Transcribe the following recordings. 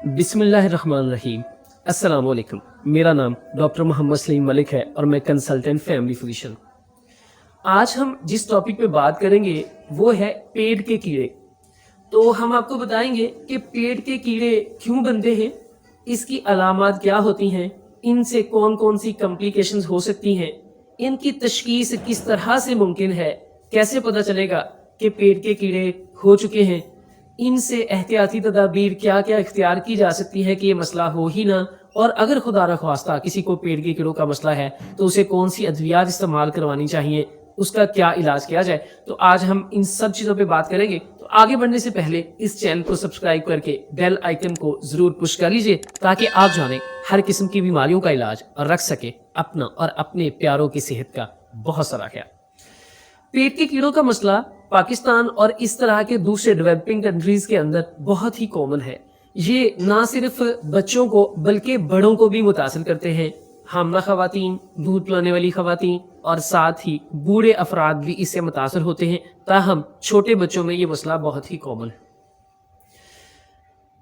बिस्मिल्लाहिर्रहमानिर्रहीम। अस्सलाम वालेकुम। मेरा नाम डॉक्टर मोहम्मद सलीम मलिक है और मैं कंसल्टेंट फैमिली फिजिशियन। आज हम जिस टॉपिक पे बात करेंगे वो है पेट के कीड़े। तो हम आपको बताएंगे कि पेट के कीड़े क्यों बनते हैं, इसकी अलामात क्या होती हैं, इनसे कौन कौन सी कॉम्प्लिकेशंस हो सकती हैं, इनकी तशखीस किस तरह से मुमकिन है, कैसे पता चलेगा कि पेट के कीड़े हो चुके हैं, इनसे एहतियाती तदाबीर क्या क्या इख्तियार की जा सकती है कि ये मसला हो ही ना, और अगर खुदा न ख्वास्ता किसी को पेट के कीड़ों का मसला है तो उसे कौन सी अद्वियात इस्तेमाल करवानी चाहिए, उसका क्या इलाज किया जाए। तो आज हम इन सब चीज़ों पे बात करेंगे। तो आगे बढ़ने से पहले इस चैनल को सब्सक्राइब करके बेल आइकन को ज़रूर पुश कर लीजिए ताकि आप जानें हर किस्म की बीमारियों का इलाज और रख सके अपना और अपने प्यारों की सेहत का बहुत सारा ख्याल। पेट के कीड़ों का मसला पाकिस्तान और इस तरह के दूसरे डेवलपिंग कंट्रीज के अंदर बहुत ही कॉमन है। ये ना सिर्फ बच्चों को बल्कि बड़ों को भी मुतासिर करते हैं। हामला खवातीन, दूध पिलाने वाली खवातीन और साथ ही बूढ़े अफराद भी इससे मुतासर होते हैं। ताहम छोटे बच्चों में ये मसला बहुत ही कॉमन है।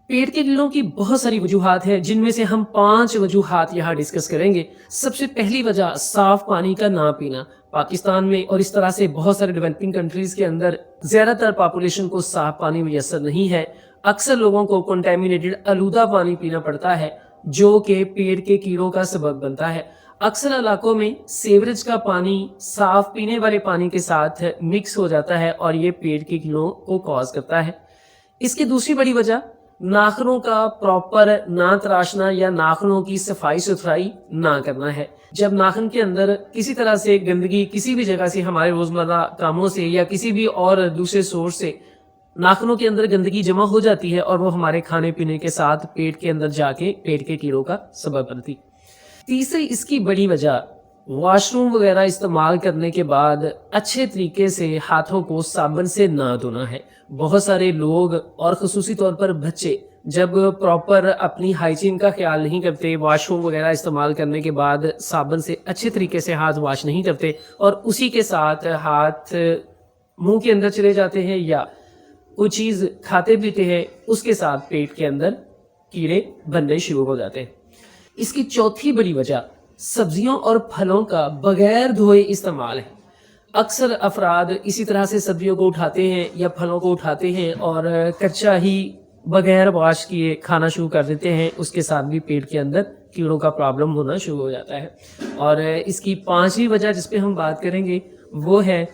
पेट के कीड़ों की बहुत सारी वजूहात है, जिनमें से हम 5 वजूहात यहाँ डिस्कस करेंगे। सबसे पहली वजह साफ पानी का ना पीना। पाकिस्तान में और इस तरह से बहुत सारे डेवलपिंग कंट्रीज के अंदर ज़्यादातर पॉपुलेशन को साफ पानी मैसर नहीं है। अक्सर लोगों को कंटेमिनेटेड आलूदा पानी पीना पड़ता है जो कि पेट के कीड़ों का सबब बनता है। अक्सर इलाकों में सीवरेज का पानी साफ पीने वाले पानी के साथ मिक्स हो जाता है और ये पेट के कीड़ों को कॉज करता है। इसकी दूसरी बड़ी वजह नाखूनों का प्रॉपर ना तराशना या नाखूनों की सफाई सुथराई ना करना है। जब नाखून के अंदर किसी तरह से गंदगी किसी भी जगह से, हमारे रोजमर्रा कामों से या किसी भी और दूसरे सोर्स से नाखूनों के अंदर गंदगी जमा हो जाती है और वो हमारे खाने पीने के साथ पेट के अंदर जाके पेट के कीड़ों का सबब बनती। तीसरी इसकी बड़ी वजह वॉशरूम वगैरह इस्तेमाल करने के बाद अच्छे तरीके से हाथों को साबुन से ना धोना है। बहुत सारे लोग और ख़ुसूसी तौर पर बच्चे जब प्रॉपर अपनी हाइजीन का ख्याल नहीं करते, वॉशरूम वगैरह इस्तेमाल करने के बाद साबुन से अच्छे तरीके से हाथ वॉश नहीं करते और उसी के साथ हाथ मुंह के अंदर चले जाते हैं या कोई चीज़ खाते पीते हैं, उसके साथ पेट के अंदर कीड़े बनने शुरू हो जाते हैं। इसकी चौथी बड़ी वजह सब्जियों और फलों का बगैर धोए इस्तेमाल है। अक्सर अफराद इसी तरह से सब्जियों को उठाते हैं या फलों को उठाते हैं और कच्चा ही बगैर वॉश किए खाना शुरू कर देते हैं। उसके साथ भी पेट के अंदर कीड़ों का प्रॉब्लम होना शुरू हो जाता है। और इसकी 5वीं वजह जिस पे हम बात करेंगे वो है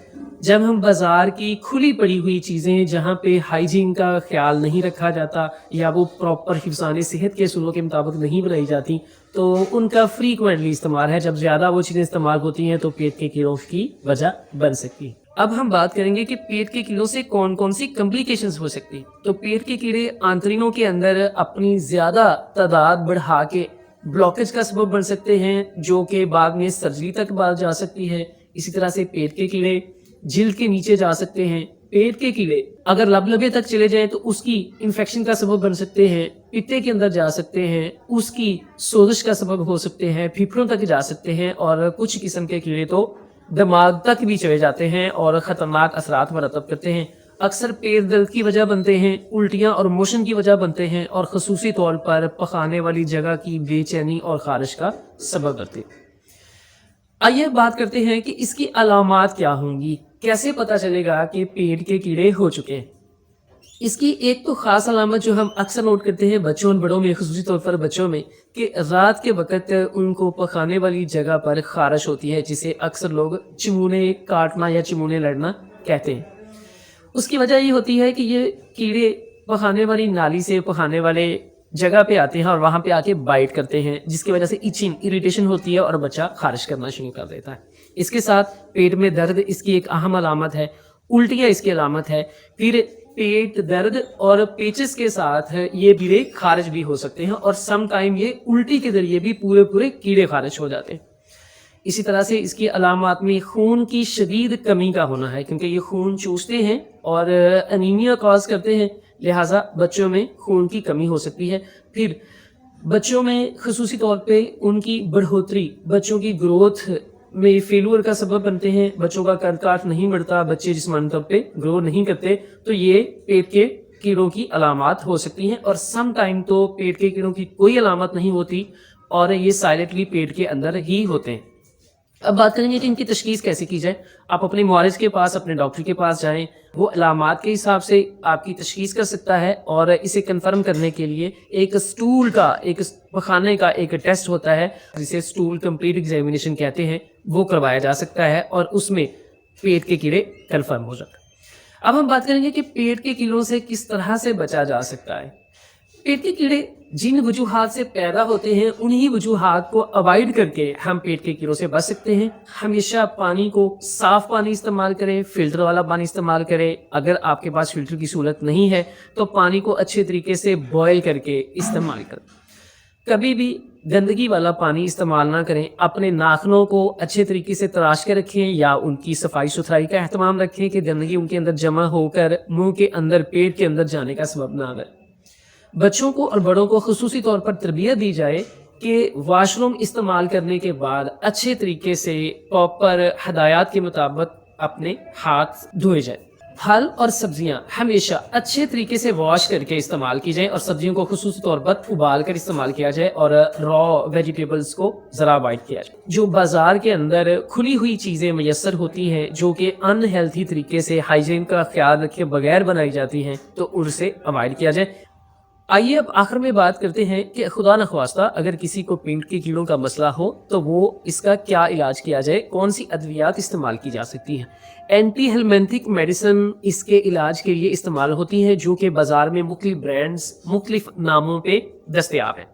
जब हम बाज़ार की खुली पड़ी हुई चीज़ें जहाँ पे हाइजीन का ख्याल नहीं रखा जाता या वो प्रॉपर हिफ्ज़ान सेहत के असूलों के मुताबिक नहीं बनाई जाती, तो उनका फ्रीक्वेंटली इस्तेमाल है। जब ज़्यादा वो चीज़ें इस्तेमाल होती हैं तो पेट के कीड़ों की वजह बन सकती है। अब हम बात करेंगे कि पेट के कीड़ों से कौन कौन सी कॉम्प्लिकेशंस हो सकती हैं। तो पेट के कीड़े आंतरिनों के अंदर अपनी ज़्यादा तादाद बढ़ा के ब्लॉकेज का सबब बन सकते हैं जो कि बाद में सर्जरी तक बात जा सकती है। इसी तरह से पेट के कीड़े जिल्द के नीचे जा सकते हैं। पेट के कीड़े अगर लबलबे तक चले जाएं तो उसकी इन्फेक्शन का सबब बन सकते हैं। पित्ते के अंदर जा सकते हैं, उसकी सोजिश का सबब हो सकते हैं, फेफड़ों तक जा सकते हैं और कुछ किस्म के कीड़े तो दिमाग तक भी चले जाते हैं और ख़तरनाक असरात मरतब करते हैं। अक्सर पेट दर्द की वजह बनते हैं, उल्टियाँ और मोशन की वजह बनते हैं और ख़ुसूसी तौर पर पखाने वाली जगह की बेचैनी और खारिश का सबब बनते हैं। आइए बात करते हैं कि इसकी अलामात क्या होंगी, कैसे पता चलेगा कि पेट के कीड़े हो चुके हैं। इसकी एक तो ख़ास अलामत जो हम अक्सर नोट करते हैं बच्चों और बड़ों में, ख़ुसूसी तौर पर बच्चों में, कि रात के वक्त उनको पखाने वाली जगह पर खारिश होती है, जिसे अक्सर लोग चिमूने काटना या चिमूने लड़ना कहते हैं। उसकी वजह ये होती है कि ये कीड़े पखाने वाली नाली से पखाने वाले जगह पे आते हैं और वहाँ पे आके बाइट करते हैं, जिसकी वजह से इचिंग इरिटेशन होती है और बच्चा खारिश करना शुरू कर देता है। इसके साथ पेट में दर्द इसकी एक अहम अलामत है। उल्टियाँ इसकी अलामत है। फिर पेट दर्द और पेचिस के साथ ये कीड़े खारिज भी हो सकते हैं और सम टाइम ये उल्टी के जरिए भी पूरे कीड़े खारिज हो जाते हैं। इसी तरह से इसकी अलामत में खून की शदीद कमी का होना है, क्योंकि ये खून चूसते हैं और अनीमिया कॉज करते हैं, लिहाजा बच्चों में खून की कमी हो सकती है। फिर बच्चों में ख़ुसूसी तौर पे उनकी बढ़ोतरी, बच्चों की ग्रोथ में फेलुअर का सबब बनते हैं। बच्चों का कद काठ नहीं बढ़ता, बच्चे जिस्मानी तौर पे ग्रो नहीं करते, तो ये पेट के कीड़ों की अलामात हो सकती हैं और सम टाइम तो पेट के कीड़ों की कोई अलामत नहीं होती और ये साइलेंटली पेट के अंदर ही होते हैं। अब बात करेंगे कि इनकी तशख़ीस कैसे की जाए। आप अपने मुआलिज के पास, अपने डॉक्टर के पास जाएँ, वो अलामात के हिसाब से आपकी तशख़ीस कर सकता है और इसे कन्फर्म करने के लिए एक स्टूल का, एक पखाने का एक टेस्ट होता है जिसे स्टूल कंप्लीट एग्जामिनेशन कहते हैं, वो करवाया जा सकता है और उसमें पेट के कीड़े कन्फर्म हो जाते हैं। अब हम बात करेंगे कि पेट के कीड़ों से किस तरह से बचा जा सकता है। पेट के कीड़े जिन वजूहात से पैदा होते हैं उन्हीं वजूहात को अवॉइड करके हम पेट के कीड़ों से बच सकते हैं। हमेशा पानी को साफ़ पानी इस्तेमाल करें, फ़िल्टर वाला पानी इस्तेमाल करें। अगर आपके पास फ़िल्टर की सहूलत नहीं है तो पानी को अच्छे तरीके से बॉयल करके इस्तेमाल करें। कभी भी गंदगी वाला पानी इस्तेमाल ना करें। अपने नाखूनों को अच्छे तरीके से तराश के रखें या उनकी सफाई सुथराई का एहतमाम रखें कि गंदगी उनके अंदर जमा होकर मुंह के अंदर, पेट के अंदर जाने का सबब ना बने। बच्चों को और बड़ों को खुसूसी तौर पर तरबियत दी जाए कि वाशरूम इस्तेमाल करने के बाद अच्छे तरीके से प्रॉपर हदायत के मुताबिक अपने हाथ धोए जाए। फल और सब्जियां हमेशा अच्छे तरीके से वॉश करके इस्तेमाल की जाए और सब्जियों को खुसूसी तौर पर उबाल कर इस्तेमाल किया जाए और रॉ वेजिटेबल्स को ज़रा अवॉइड किया जाए। जो बाज़ार के अंदर खुली हुई चीज़ें मैसर होती हैं जो कि अनहेल्थी तरीके से हाइजीन का ख्याल रखे बगैर बनाई जाती हैं, तो उनसे अवॉइड किया जाए। आइए अब आखिर में बात करते हैं कि खुदा न ख्वास्ता अगर किसी को पेट के कीड़ों का मसला हो तो वो इसका क्या इलाज किया जाए, कौन सी अद्वियात इस्तेमाल की जा सकती हैं। एंटी हेलमेंथिक मेडिसिन इसके इलाज के लिए इस्तेमाल होती हैं जो कि बाज़ार में मुख्तलिफ ब्रांड्स, मुख्तलिफ नामों पे दस्तयाब हैं।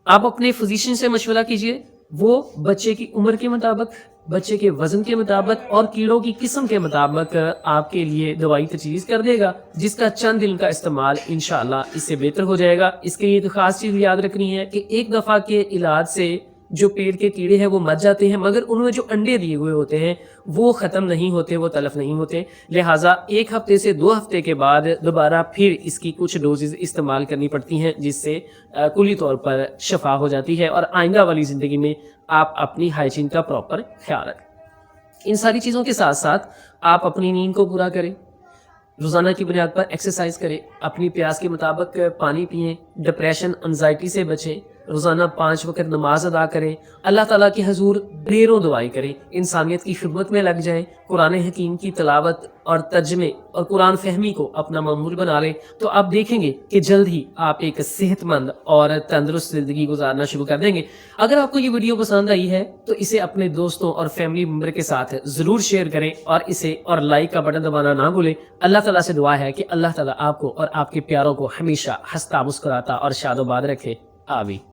आप अपने फिजिशियन से मशवरा कीजिए, वो बच्चे की उम्र के मुताबिक, बच्चे के वज़न के मुताबिक और कीड़ों की किस्म के मुताबिक आपके लिए दवाई तजवीज़ कर देगा, जिसका चंद दिन का इस्तेमाल इंशाअल्लाह इससे बेहतर हो जाएगा। इसके लिए तो ख़ास चीज़ याद रखनी है कि एक दफ़ा के इलाज से जो पेट के कीड़े हैं वो मर जाते हैं, मगर उनमें जो अंडे दिए हुए होते हैं वो ख़त्म नहीं होते, वो तलफ नहीं होते। लिहाजा 1 हफ़्ते से 2 हफ़्ते के बाद दोबारा फिर इसकी कुछ डोजेज़ इस्तेमाल करनी पड़ती हैं, जिससे कुली तौर पर शफा हो जाती है और आइंदा वाली ज़िंदगी में आप अपनी हाइजीन का प्रॉपर ख्याल रखें। इन सारी चीज़ों के साथ साथ आप अपनी नींद को पूरा करें, रोज़ाना की बुनियाद पर एक्सरसाइज करें, अपनी प्यास के मुताबिक पानी पिएं, डिप्रेशन, एंजाइटी से बचें, रोज़ाना 5 वक्त नमाज अदा करें, अल्लाह ताला के हजूर ढेरों दुआएं करें, इंसानियत की खिदमत में लग जाएं, कुरान हकीम की तिलावत और तर्जमे और कुरान फहमी को अपना मामूल बना लें, तो आप देखेंगे कि जल्द ही आप एक सेहतमंद और तंदुरुस्त ज़िंदगी गुजारना शुरू कर देंगे। अगर आपको ये वीडियो पसंद आई है तो इसे अपने दोस्तों और फैमिली मेम्बर के साथ ज़रूर शेयर करें और इसे और लाइक का बटन दबाना ना भूलें। अल्लाह ताला से दुआ है कि अल्लाह ताला आपको और आपके प्यारों को हमेशा हंसता मुस्कुराता और शादोबाद रखे। आमीन।